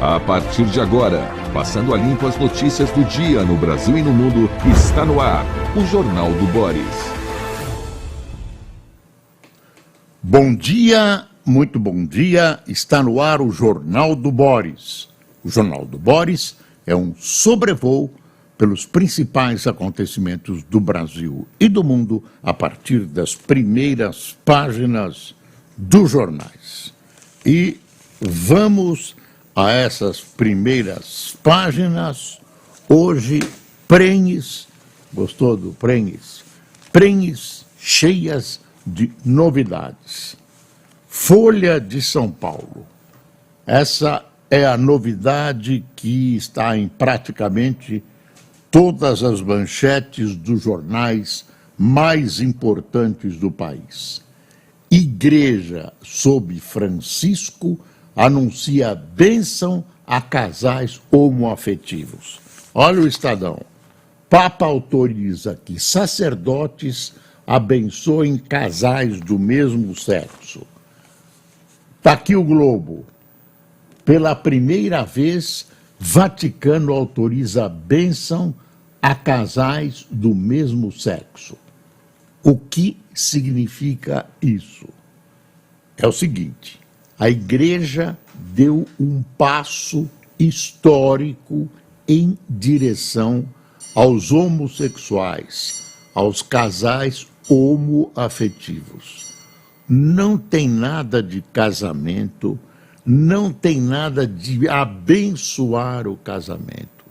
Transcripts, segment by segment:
A partir de agora, passando a limpo as notícias do dia no Brasil e no mundo, está no ar o Jornal do Boris. Bom dia, muito bom dia, está no ar o Jornal do Boris. O Jornal do Boris é um sobrevoo pelos principais acontecimentos do Brasil e do mundo a partir das primeiras páginas dos jornais. E vamos a essas primeiras páginas, hoje, prenhes, gostou do prenhes? Prenhes cheias de novidades. Folha de São Paulo. Essa é a novidade que está em praticamente todas as manchetes dos jornais mais importantes do país. Igreja sob Francisco anuncia bênção a casais homoafetivos. Olha o Estadão. Papa autoriza que sacerdotes abençoem casais do mesmo sexo. Está aqui o Globo. Pela primeira vez, Vaticano autoriza bênção a casais do mesmo sexo. O que significa isso? É o seguinte: a Igreja deu um passo histórico em direção aos homossexuais, aos casais homoafetivos. Não tem nada de casamento, não tem nada de abençoar o casamento.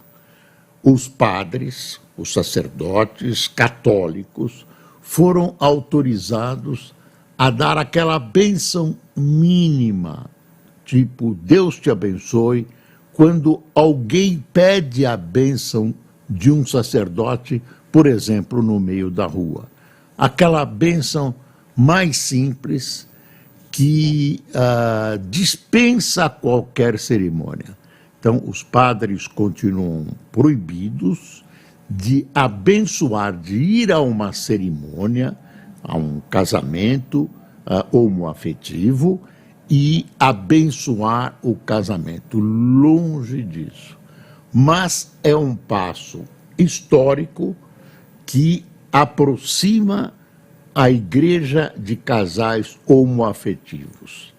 Os padres, os sacerdotes católicos foram autorizados a dar aquela bênção mínima, tipo, Deus te abençoe, quando alguém pede a bênção de um sacerdote, por exemplo, no meio da rua. Aquela bênção mais simples que dispensa qualquer cerimônia. Então, os padres continuam proibidos de abençoar, de ir a uma cerimônia, a um casamento homoafetivo e abençoar o casamento. Longe disso. Mas é um passo histórico que aproxima a Igreja de casais homoafetivos.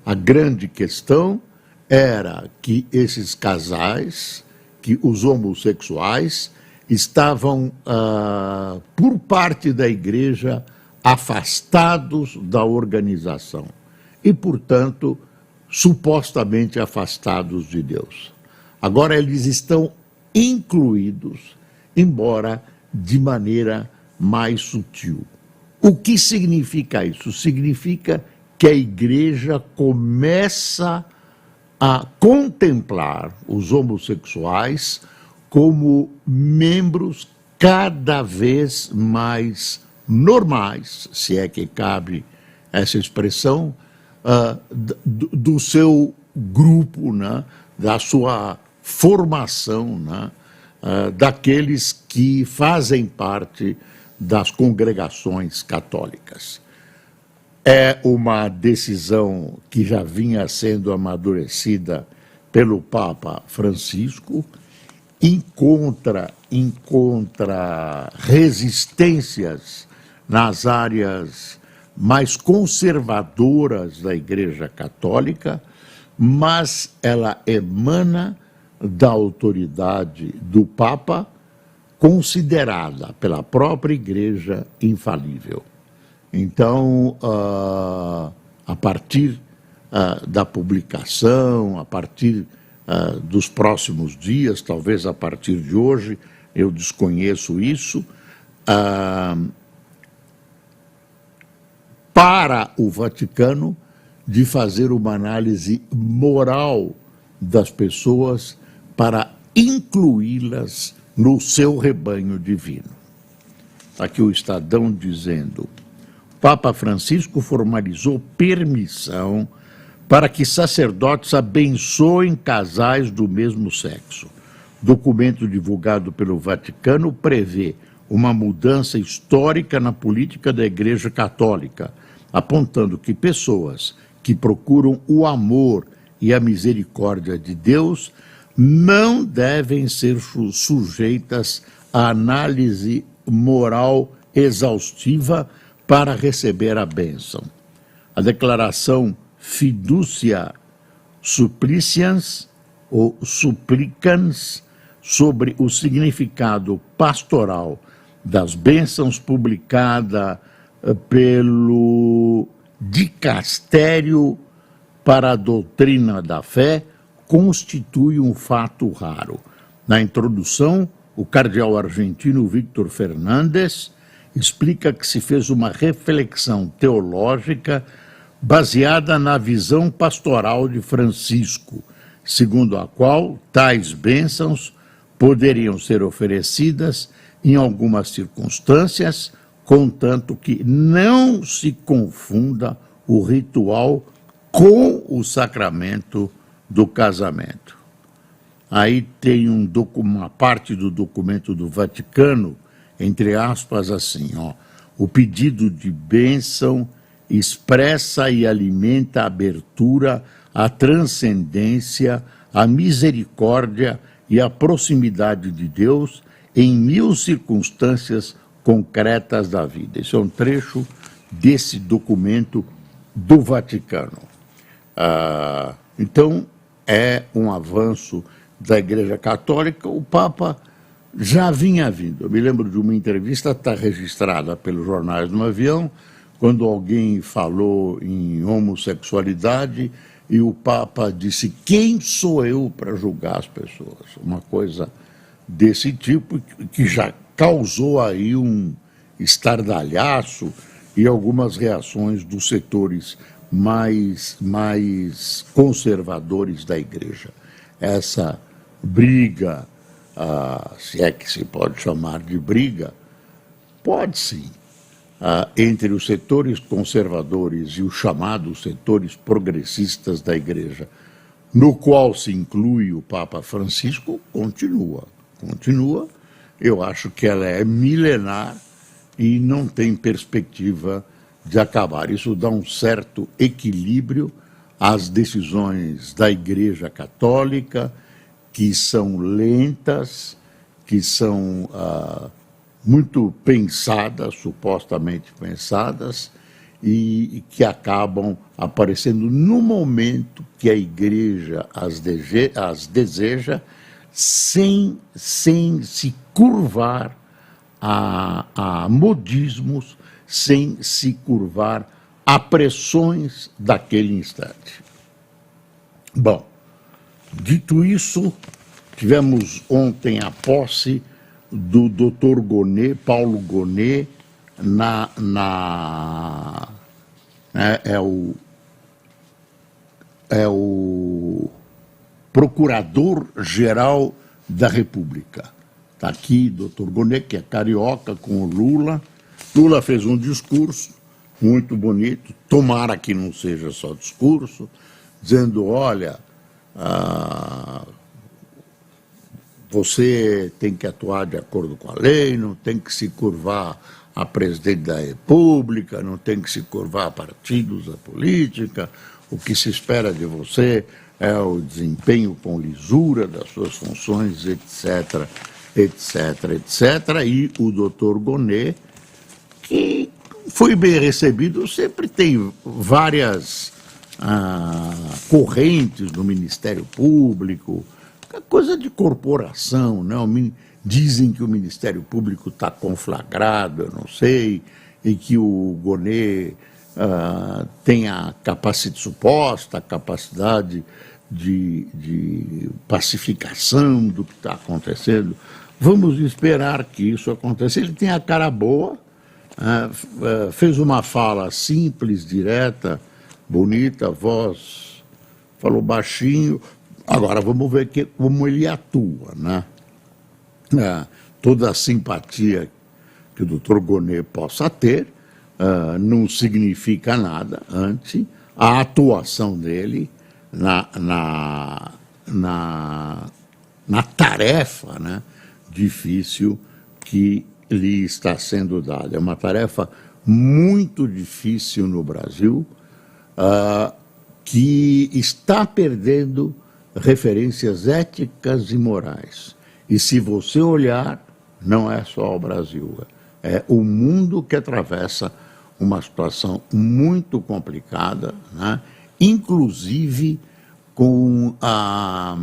A grande questão era que esses casais, que os homossexuais, estavam, por parte da Igreja, afastados da organização e, portanto, supostamente afastados de Deus. Agora eles estão incluídos, embora de maneira mais sutil. O que significa isso? Significa que a Igreja começa a contemplar os homossexuais como membros cada vez mais normais, se é que cabe essa expressão, do seu grupo, né, da sua formação, né, daqueles que fazem parte das congregações católicas. É uma decisão que já vinha sendo amadurecida pelo Papa Francisco, encontra resistências nas áreas mais conservadoras da Igreja Católica, mas ela emana da autoridade do Papa, considerada pela própria Igreja infalível. Então, a partir da publicação, a partir dos próximos dias, talvez a partir de hoje, eu desconheço isso, para o Vaticano de fazer uma análise moral das pessoas para incluí-las no seu rebanho divino. Aqui o Estadão dizendo: Papa Francisco formalizou permissão para que sacerdotes abençoem casais do mesmo sexo. Documento divulgado pelo Vaticano prevê uma mudança histórica na política da Igreja Católica, apontando que pessoas que procuram o amor e a misericórdia de Deus não devem ser sujeitas à análise moral exaustiva para receber a bênção. A declaração fiducia supplicans ou supplicans sobre o significado pastoral das bênçãos publicada pelo Dicastério para a Doutrina da Fé constitui um fato raro. Na introdução, o cardeal argentino Víctor Fernández explica que se fez uma reflexão teológica baseada na visão pastoral de Francisco, segundo a qual tais bênçãos poderiam ser oferecidas em algumas circunstâncias, contanto que não se confunda o ritual com o sacramento do casamento. Aí tem uma parte do documento do Vaticano, entre aspas, assim, o pedido de bênção expressa e alimenta a abertura, a transcendência, a misericórdia e a proximidade de Deus em 1000 circunstâncias concretas da vida. Esse é um trecho desse documento do Vaticano. Então, é um avanço da Igreja Católica. O Papa já vinha vindo. Eu me lembro de uma entrevista, está registrada pelos jornais no avião, quando alguém falou em homossexualidade e o Papa disse: quem sou eu para julgar as pessoas? Uma coisa desse tipo que já causou aí um estardalhaço e algumas reações dos setores mais conservadores da Igreja. Essa briga, se é que se pode chamar de briga, pode sim, entre os setores conservadores e os chamados setores progressistas da Igreja, no qual se inclui o Papa Francisco, continua. Eu acho que ela é milenar e não tem perspectiva de acabar. Isso dá um certo equilíbrio às decisões da Igreja Católica, que são lentas, que são muito pensadas, supostamente pensadas, e que acabam aparecendo no momento que a Igreja as deseja, sem se curvar a modismos, sem se curvar a pressões daquele instante. Bom, dito isso, tivemos ontem a posse do Dr. Gonê, Paulo Gonê, é o Procurador-Geral da República. Está aqui, Dr. Gonê, que é carioca, com o Lula. Lula fez um discurso muito bonito, tomara que não seja só discurso, dizendo: olha, você tem que atuar de acordo com a lei, não tem que se curvar a presidente da República, não tem que se curvar a partidos da política, o que se espera de você é o desempenho com lisura das suas funções, etc., etc., etc. E o doutor Gonê, que foi bem recebido, sempre tem várias correntes no Ministério Público, coisa de corporação, né? Dizem que o Ministério Público está conflagrado, eu não sei, e que o Gonê tem a suposta capacidade de pacificação do que está acontecendo. Vamos esperar que isso aconteça. Ele tem a cara boa, fez uma fala simples, direta, bonita, voz, falou baixinho. Agora vamos ver como ele atua, né? Toda a simpatia que o doutor Gonê possa ter não significa nada ante a atuação dele na tarefa, né, difícil que lhe está sendo dada. É uma tarefa muito difícil no Brasil, que está perdendo referências éticas e morais. E se você olhar, não é só o Brasil, é o mundo que atravessa uma situação muito complicada, né? Inclusive com a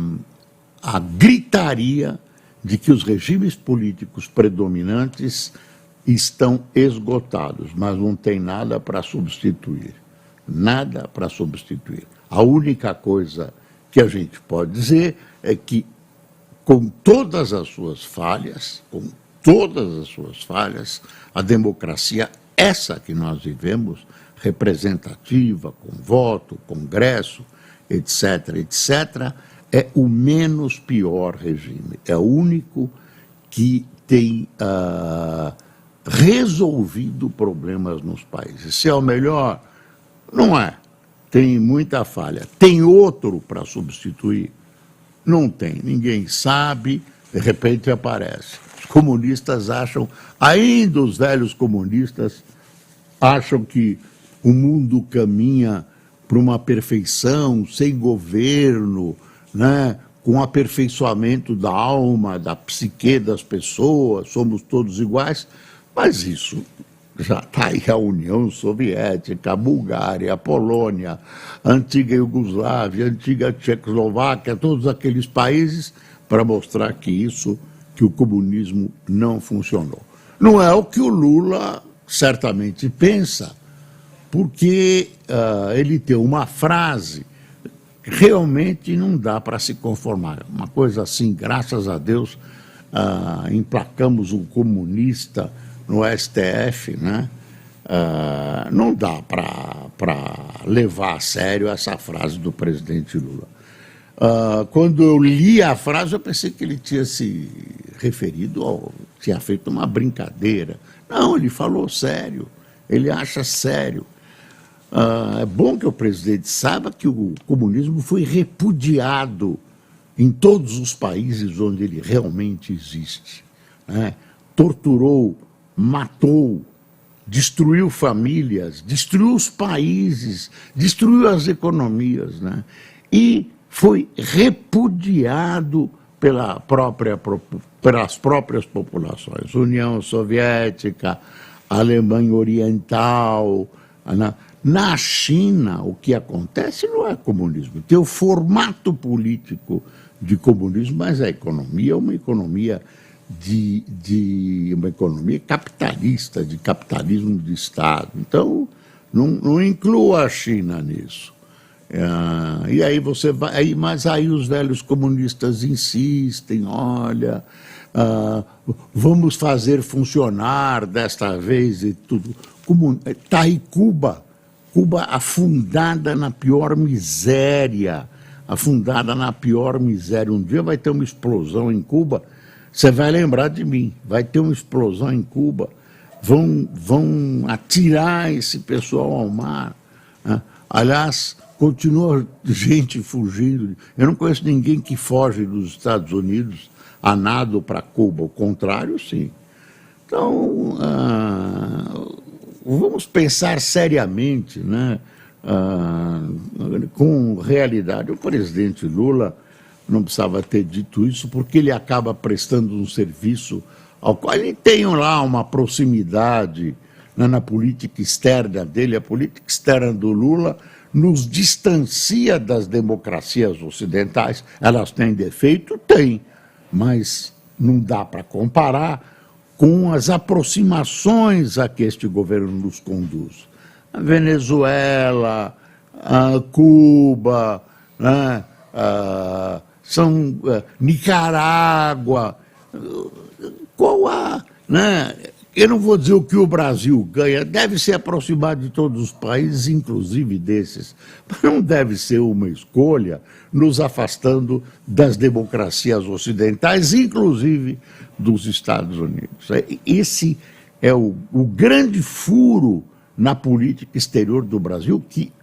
gritaria de que os regimes políticos predominantes estão esgotados, mas não tem nada para substituir. Nada para substituir. A única coisa que a gente pode dizer é que, com todas as suas falhas, a democracia, essa que nós vivemos, representativa, com voto, congresso, etc., etc., é o menos pior regime. É o único que tem resolvido problemas nos países. Se é o melhor, não é. Tem muita falha. Tem outro para substituir? Não tem. Ninguém sabe, de repente aparece. Os comunistas acham, ainda os velhos comunistas, acham que o mundo caminha para uma perfeição, sem governo, né? Com aperfeiçoamento da alma, da psique das pessoas, somos todos iguais, mas isso já está aí a União Soviética, a Bulgária, a Polônia, a antiga Iugoslávia, a antiga Tchecoslováquia, todos aqueles países, para mostrar que o comunismo não funcionou. Não é o que o Lula certamente pensa, porque ele tem uma frase, realmente não dá para se conformar. Uma coisa assim, graças a Deus, emplacamos um comunista no STF, né? Não dá para levar a sério essa frase do presidente Lula. Quando eu li a frase, eu pensei que ele tinha se referido, tinha feito uma brincadeira. Não, ele falou sério, ele acha sério. É bom que o presidente saiba que o comunismo foi repudiado em todos os países onde ele realmente existe, né? Torturou, matou, destruiu famílias, destruiu os países, destruiu as economias, né? E foi repudiado pelas próprias populações. União Soviética, Alemanha Oriental. Na China, o que acontece não é comunismo. Tem o formato político de comunismo, mas a economia é uma economia uma economia capitalista, de capitalismo de Estado. Então, não inclua a China nisso. E aí você vai, mas aí os velhos comunistas insistem, olha, vamos fazer funcionar desta vez e tudo. Está aí Cuba afundada na pior miséria, Um dia vai ter uma explosão em Cuba, você vai lembrar de mim, vai ter uma explosão em Cuba, vão atirar esse pessoal ao mar, né? Aliás, continua gente fugindo. Eu não conheço ninguém que foge dos Estados Unidos a nado para Cuba, o contrário, sim. Então, vamos pensar seriamente, né? Com realidade. O presidente Lula não precisava ter dito isso, porque ele acaba prestando um serviço ao qual ele tem lá uma proximidade, né, na política externa dele. A política externa do Lula nos distancia das democracias ocidentais. Elas têm defeito? Tem, mas não dá para comparar com as aproximações a que este governo nos conduz. A Venezuela, a Cuba, né, Nicarágua, né? Eu não vou dizer o que o Brasil ganha, deve se aproximar de todos os países, inclusive desses, mas não deve ser uma escolha nos afastando das democracias ocidentais, inclusive dos Estados Unidos. Esse é o grande furo na política exterior do Brasil, que,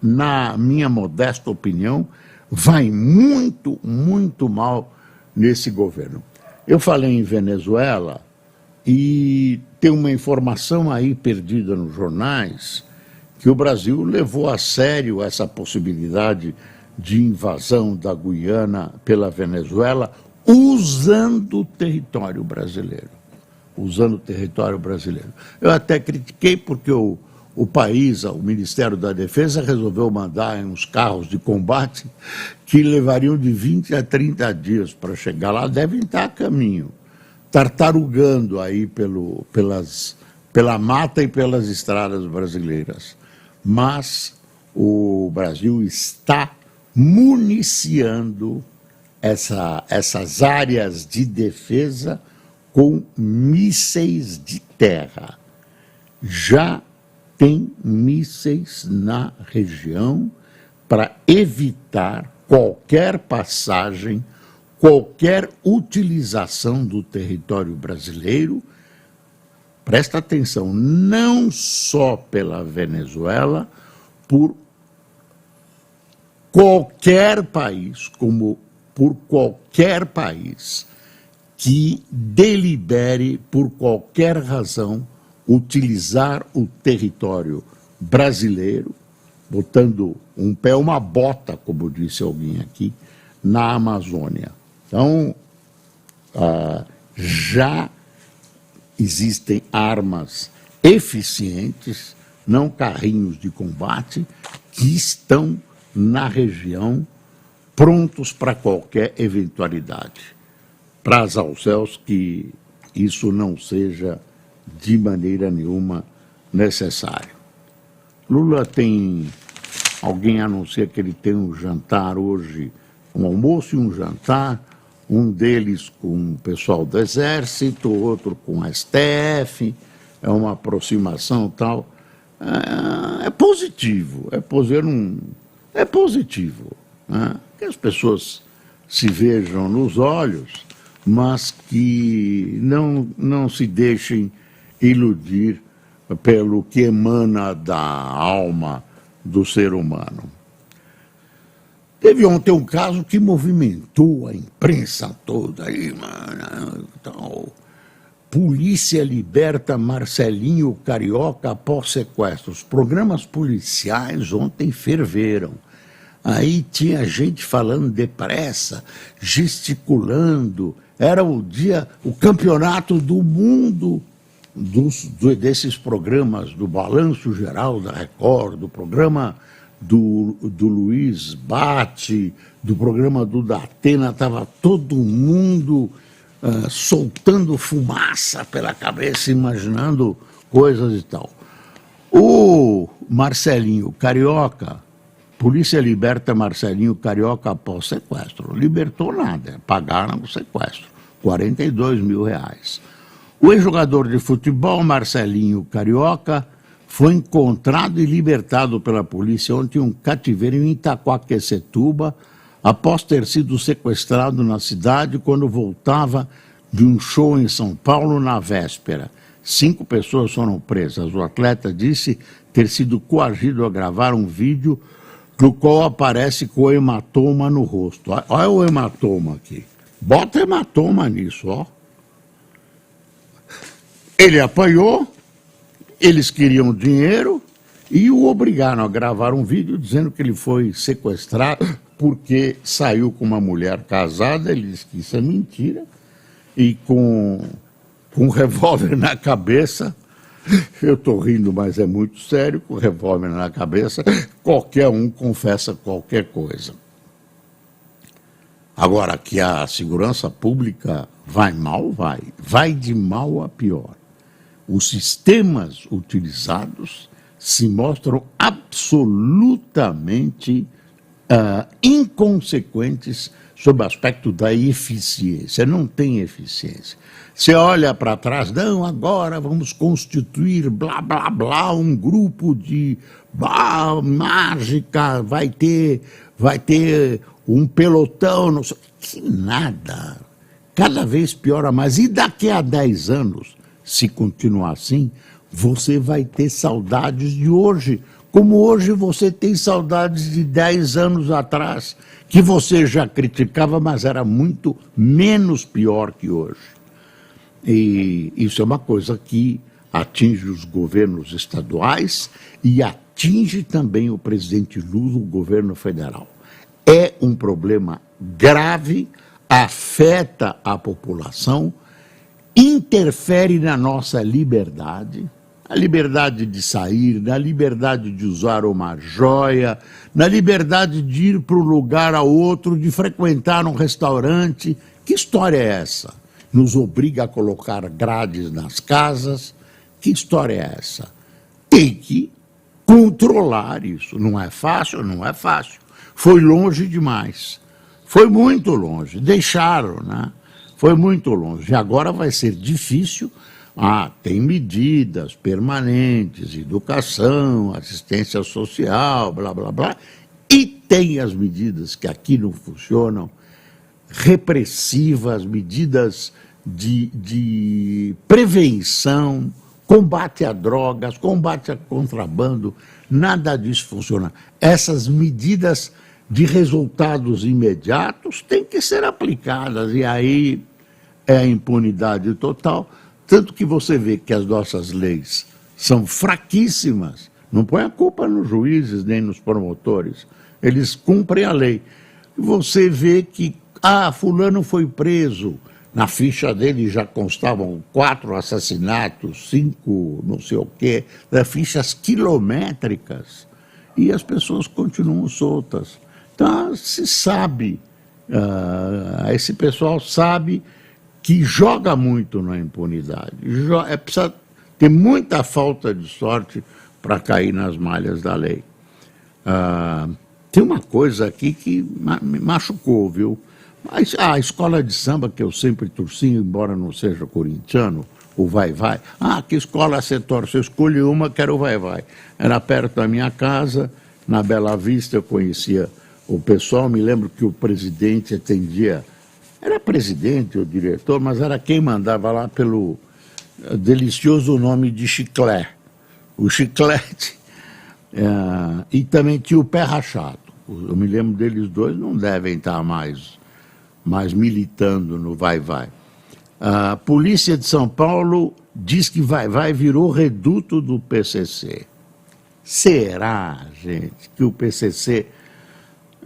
na minha modesta opinião, vai muito, muito mal nesse governo. Eu falei em Venezuela e tem uma informação aí perdida nos jornais que o Brasil levou a sério essa possibilidade de invasão da Guiana pela Venezuela usando o território brasileiro. Usando o território brasileiro. Eu até critiquei porque o país, o Ministério da Defesa, resolveu mandar uns carros de combate que levariam de 20 a 30 dias para chegar lá, devem estar a caminho, tartarugando aí pela mata e pelas estradas brasileiras. Mas o Brasil está municiando essas áreas de defesa com mísseis de terra. Já tem mísseis na região para evitar qualquer passagem, qualquer utilização do território brasileiro. Presta atenção, não só pela Venezuela, por qualquer país, como por qualquer país que delibere, por qualquer razão, utilizar o território brasileiro, botando um pé, uma bota, como disse alguém aqui, na Amazônia. Então, já existem armas eficientes, não carrinhos de combate, que estão na região prontos para qualquer eventualidade. Praza aos céus que isso não seja de maneira nenhuma necessário. Lula tem... Alguém anuncia que ele tem um jantar hoje, um almoço e um jantar, um deles com o pessoal do Exército, outro com a STF, é uma aproximação tal. É positivo, é positivo, né? Que as pessoas se vejam nos olhos, mas que não se deixem iludir pelo que emana da alma do ser humano. Teve ontem um caso que movimentou a imprensa toda aí, mano. Então, polícia liberta Marcelinho Carioca após sequestro. Os programas policiais ontem ferveram. Aí tinha gente falando depressa, gesticulando. Era o campeonato do mundo desses programas, do Balanço Geral da Record, do programa do Luiz Bate, do programa do Datena, estava todo mundo soltando fumaça pela cabeça, imaginando coisas e tal. O Marcelinho Carioca, polícia liberta Marcelinho Carioca após sequestro. Libertou nada, pagaram o sequestro, R$42 mil. O ex-jogador de futebol, Marcelinho Carioca, foi encontrado e libertado pela polícia ontem em um cativeiro em Itaquaquecetuba, após ter sido sequestrado na cidade quando voltava de um show em São Paulo na véspera. 5 pessoas foram presas. O atleta disse ter sido coagido a gravar um vídeo no qual aparece com hematoma no rosto. Olha o hematoma aqui. Bota hematoma nisso, ó. Ele apanhou, eles queriam dinheiro e o obrigaram a gravar um vídeo dizendo que ele foi sequestrado porque saiu com uma mulher casada. Ele disse que isso é mentira, e com um revólver na cabeça. Eu estou rindo, mas é muito sério. Com o revólver na cabeça, qualquer um confessa qualquer coisa. Agora, que a segurança pública vai mal, vai de mal a pior. Os sistemas utilizados se mostram absolutamente inconsequentes sob o aspecto da eficiência. Não tem eficiência. Você olha para trás, não, agora vamos constituir, blá, blá, blá, um grupo de mágica, vai ter um pelotão, não sei, que nada. Cada vez piora mais. E daqui a 10 anos, se continuar assim, você vai ter saudades de hoje, como hoje você tem saudades de 10 anos atrás, que você já criticava, mas era muito menos pior que hoje. E isso é uma coisa que atinge os governos estaduais e atinge atinge também o presidente Lula, o governo federal. É um problema grave, afeta a população, interfere na nossa liberdade, a liberdade de sair, na liberdade de usar uma joia, na liberdade de ir para um lugar a outro, de frequentar um restaurante. Que história é essa? Nos obriga a colocar grades nas casas. Que história é essa? Tem que controlar isso. Não é fácil? Não é fácil. Foi longe demais. Foi muito longe. Deixaram, né? Foi muito longe. E agora vai ser difícil. Tem medidas permanentes, educação, assistência social, blá, blá, blá. E tem as medidas que aqui não funcionam, repressivas, medidas de prevenção, combate a drogas, combate a contrabando, nada disso funciona. Essas medidas de resultados imediatos têm que ser aplicadas, e aí é a impunidade total. Tanto que você vê que as nossas leis são fraquíssimas, não põe a culpa nos juízes nem nos promotores, eles cumprem a lei. Você vê que, fulano foi preso, na ficha dele já constavam 4 assassinatos, 5 não sei o quê, fichas quilométricas, e as pessoas continuam soltas. Então, se sabe, esse pessoal sabe que joga muito na impunidade. Precisa ter muita falta de sorte para cair nas malhas da lei. Tem uma coisa aqui que me machucou, viu? A escola de samba, que eu sempre torci, embora não seja corintiano, o Vai-Vai. Que escola você torce? Eu escolhi uma que era o Vai-Vai. Era perto da minha casa, na Bela Vista, eu conhecia o pessoal, me lembro que o presidente atendia. Era presidente ou diretor, mas era quem mandava lá pelo delicioso nome de Chiclete. O Chiclete. E também tinha o Pé Rachado. Eu me lembro deles dois, não devem estar mais militando no Vai-Vai. A polícia de São Paulo diz que Vai-Vai virou reduto do PCC. Será, gente, que o PCC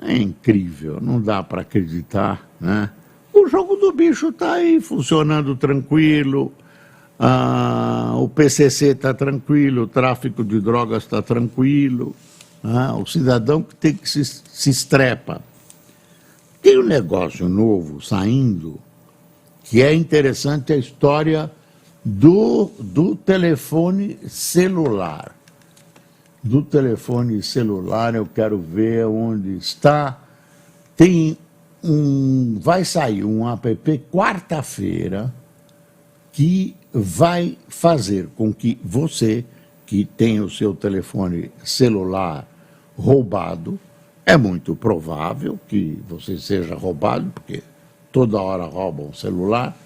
é incrível, não dá para acreditar, né? O jogo do bicho está aí, funcionando tranquilo, o PCC está tranquilo, o tráfico de drogas está tranquilo, o cidadão que tem que se estrepa. Tem um negócio novo saindo, que é interessante, a história do telefone celular. Do telefone celular, eu quero ver onde está. Vai sair um app quarta-feira que vai fazer com que você, que tem o seu telefone celular roubado, é muito provável que você seja roubado, porque toda hora roubam um celular,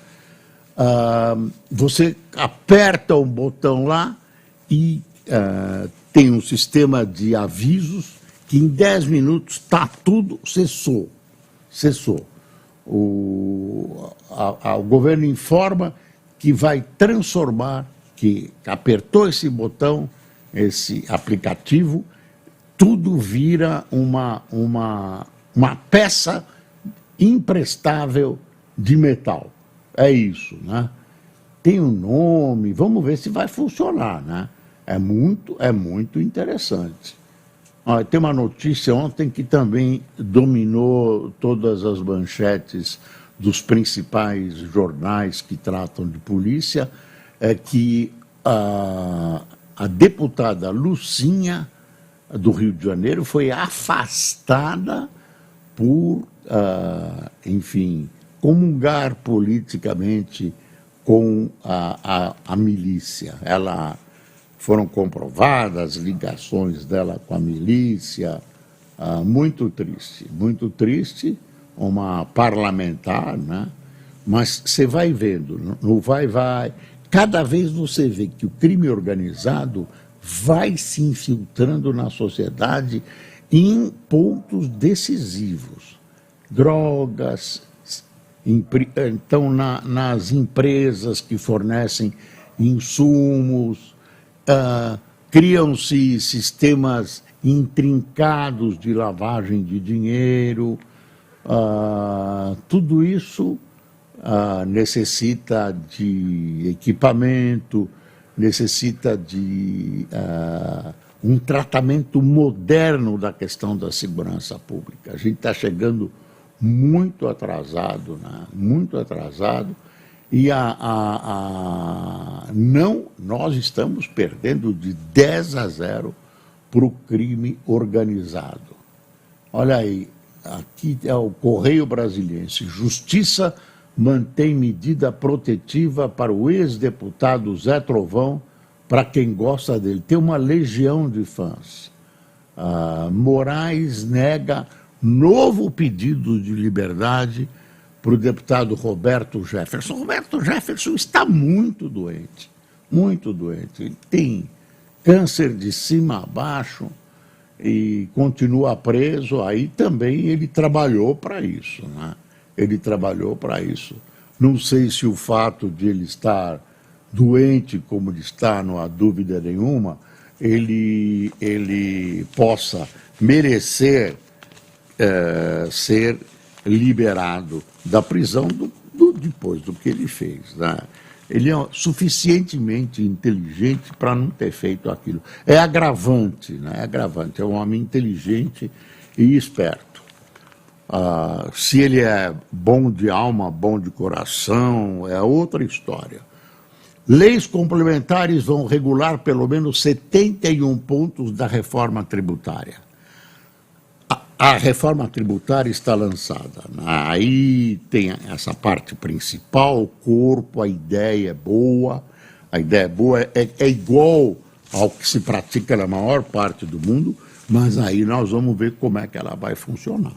você aperta um botão lá e tem um sistema de avisos que em 10 minutos está tudo, cessou. O governo informa que vai transformar, que apertou esse botão, esse aplicativo, tudo vira uma peça imprestável de metal. É isso, né? Tem um nome, vamos ver se vai funcionar, né? É muito interessante. Tem uma notícia ontem que também dominou todas as manchetes dos principais jornais que tratam de polícia, é que a deputada Lucinha, do Rio de Janeiro, foi afastada por, comungar politicamente com a milícia. Foram comprovadas ligações dela com a milícia, muito triste, uma parlamentar, né? Mas você vai vendo, no Vai-Vai, cada vez você vê que o crime organizado vai se infiltrando na sociedade em pontos decisivos. Drogas, então nas empresas que fornecem insumos, criam-se sistemas intrincados de lavagem de dinheiro. Tudo isso necessita de equipamento, necessita de um tratamento moderno da questão da segurança pública. A gente está chegando muito atrasado, né? Muito atrasado, e nós estamos perdendo de 10-0 para o crime organizado. Olha aí, aqui é o Correio Brasiliense. Justiça mantém medida protetiva para o ex-deputado Zé Trovão, para quem gosta dele. Tem uma legião de fãs. Moraes nega novo pedido de liberdade para o deputado Roberto Jefferson. Roberto Jefferson está muito doente, muito doente. Ele tem câncer de cima a baixo e continua preso. Aí também ele trabalhou para isso, né? Ele trabalhou para isso. Não sei se o fato de ele estar doente, como ele está, não há dúvida nenhuma, ele possa merecer ser liberado da prisão depois do que ele fez, né? Ele é suficientemente inteligente para não ter feito aquilo. É agravante, né? É agravante. É um homem inteligente e esperto. Se ele é bom de alma, bom de coração, é outra história. Leis complementares vão regular pelo menos 71 pontos da reforma tributária. A reforma tributária está lançada. Aí tem essa parte principal, o corpo, a ideia é boa. A ideia é boa, é igual ao que se pratica na maior parte do mundo, mas aí nós vamos ver como é que ela vai funcionar.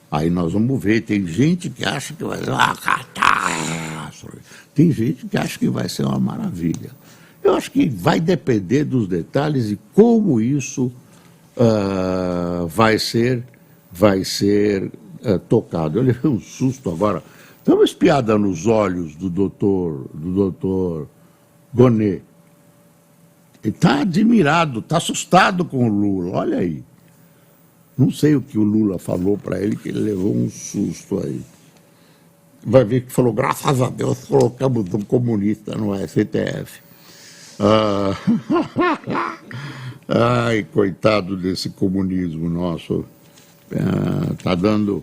Aí nós vamos ver, tem gente que acha que vai ser uma catástrofe, tem gente que acha que vai ser uma maravilha. Eu acho que vai depender dos detalhes e como isso vai ser tocado. Eu levei um susto agora. Dá uma espiada nos olhos do doutor Gonê. Ele está admirado, está assustado com o Lula, olha aí. Não sei o que o Lula falou para ele, que ele levou um susto aí. Vai ver que falou, graças a Deus, colocamos um comunista no STF. Ai, coitado desse comunismo nosso. Está dando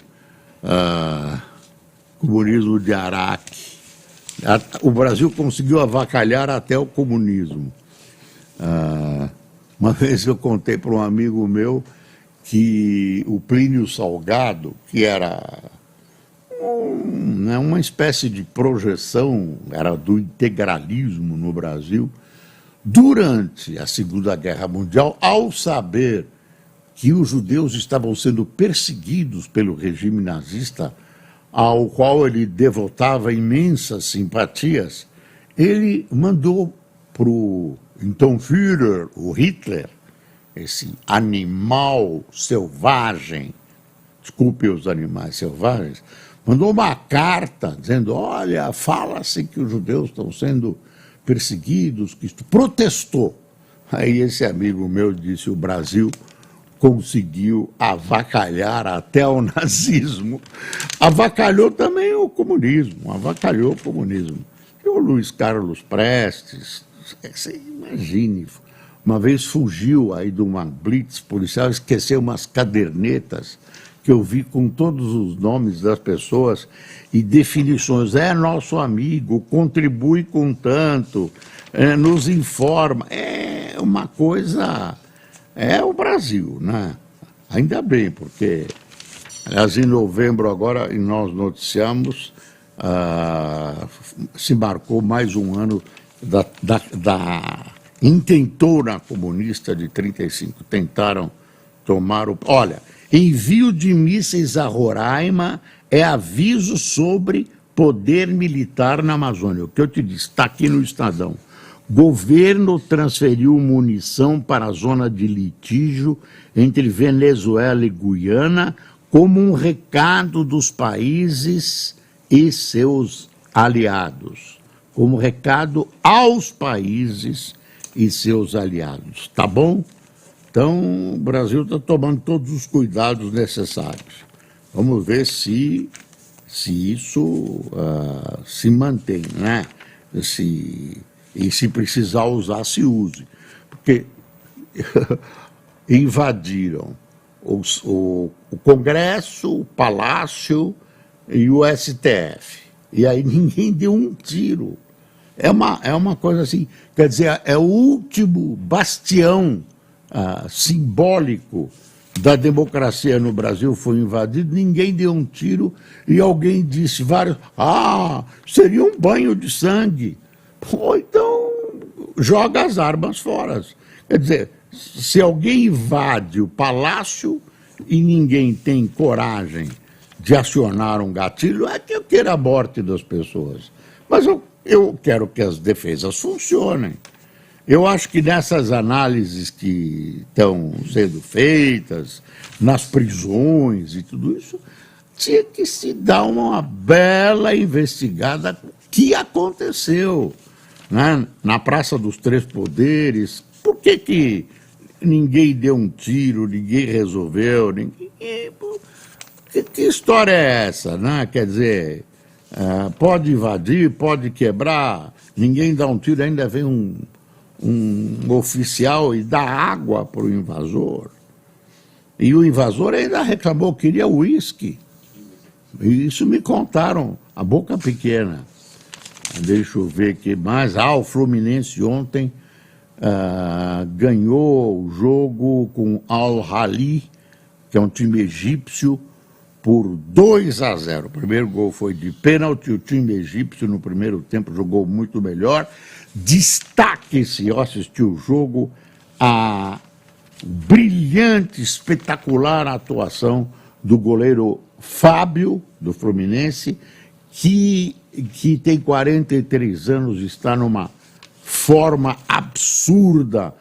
comunismo de Araque. O Brasil conseguiu avacalhar até o comunismo. Uma vez eu contei para um amigo meu que o Plínio Salgado, que era uma espécie de projeção, era do integralismo no Brasil, durante a Segunda Guerra Mundial, ao saber que os judeus estavam sendo perseguidos pelo regime nazista, ao qual ele devotava imensas simpatias, ele mandou para o então Führer, o Hitler, esse animal selvagem, desculpe os animais selvagens, mandou uma carta dizendo, olha, fala-se que os judeus estão sendo perseguidos, que isto protestou. Aí esse amigo meu disse, o Brasil conseguiu avacalhar até o nazismo, avacalhou também o comunismo, avacalhou o comunismo. E o Luiz Carlos Prestes, você imagine, uma vez fugiu aí de uma blitz policial, esqueceu umas cadernetas que eu vi com todos os nomes das pessoas e definições. É nosso amigo, contribui com tanto, nos informa. É uma coisa... É o Brasil, né? Ainda bem, porque, aliás, em novembro agora, e nós noticiamos, se marcou mais um ano da intentora comunista de 35. Tentaram tomar o... Olha, envio de mísseis a Roraima é aviso sobre poder militar na Amazônia. O que eu te disse, está aqui no Estadão. Governo transferiu munição para a zona de litígio entre Venezuela e Guiana como um recado dos países e seus aliados. Como recado aos países e seus aliados. Tá bom? Então, o Brasil está tomando todos os cuidados necessários. Vamos ver se isso se mantém, né? E se precisar usar, se use. Porque invadiram o Congresso, o Palácio e o STF. E aí ninguém deu um tiro. É uma coisa assim, quer dizer, é o último bastião simbólico da democracia no Brasil foi invadido, ninguém deu um tiro e alguém disse seria um banho de sangue. Pô, então joga as armas fora. Quer dizer, se alguém invade o palácio e ninguém tem coragem de acionar um gatilho, é que eu quero a morte das pessoas. Mas eu quero que as defesas funcionem. Eu acho que nessas análises que estão sendo feitas, nas prisões e tudo isso, tinha que se dar uma bela investigada o que aconteceu, né? Na Praça dos Três Poderes. Por que ninguém deu um tiro, ninguém resolveu? Que história é essa, né? Quer dizer, pode invadir, pode quebrar, ninguém dá um tiro, ainda vem um oficial e dá água para o invasor. E o invasor ainda reclamou que queria uísque. Isso me contaram, a boca pequena. Deixa eu ver aqui mais. O Fluminense ontem ganhou o jogo com Al-Ahly, que é um time egípcio, por 2-0. O primeiro gol foi de pênalti, o time egípcio no primeiro tempo jogou muito melhor. Destaque-se, ao assistir o jogo, a brilhante, espetacular atuação do goleiro Fábio, do Fluminense, que tem 43 anos, está numa forma absurda,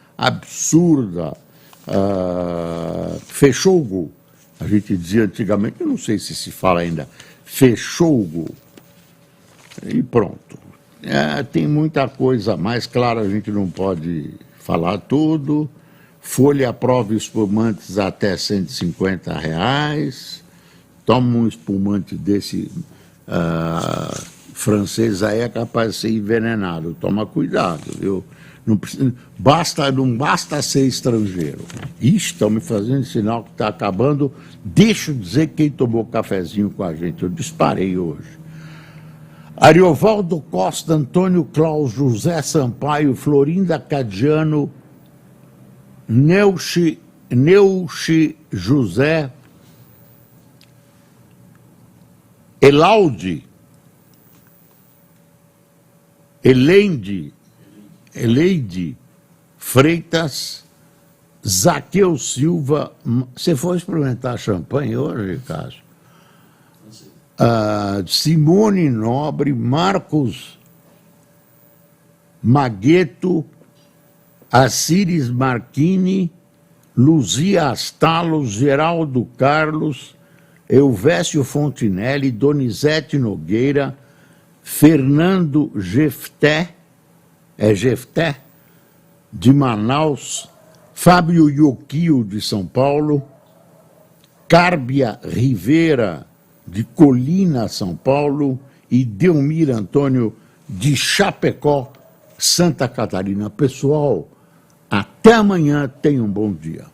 fechou o gol. A gente dizia antigamente, eu não sei se fala ainda, fechou o gol. E pronto. Tem muita coisa mais, claro, a gente não pode falar tudo. Folha aprova espumantes até R$150. Toma um espumante desse francês aí, é capaz de ser envenenado. Toma cuidado, viu? Não basta ser estrangeiro. Estão me fazendo sinal que está acabando. Deixa eu dizer quem tomou cafezinho com a gente. Eu disparei hoje. Ariovaldo Costa, Antônio Claus, José Sampaio, Florinda Cadiano, Neuchi José, Elaude, Eleide Freitas, Zaqueu Silva. Você foi experimentar champanhe hoje, Cássio? Simone Nobre, Marcos Magueto, Assíris Marchini, Luzia Astalos, Geraldo Carlos, Elvésio Fontinelli, Donizete Nogueira, Fernando Jefté, de Manaus, Fábio Ioquio, de São Paulo, Cárbia Rivera, de Colina, São Paulo, e Delmir Antônio, de Chapecó, Santa Catarina. Pessoal, até amanhã, tenham um bom dia.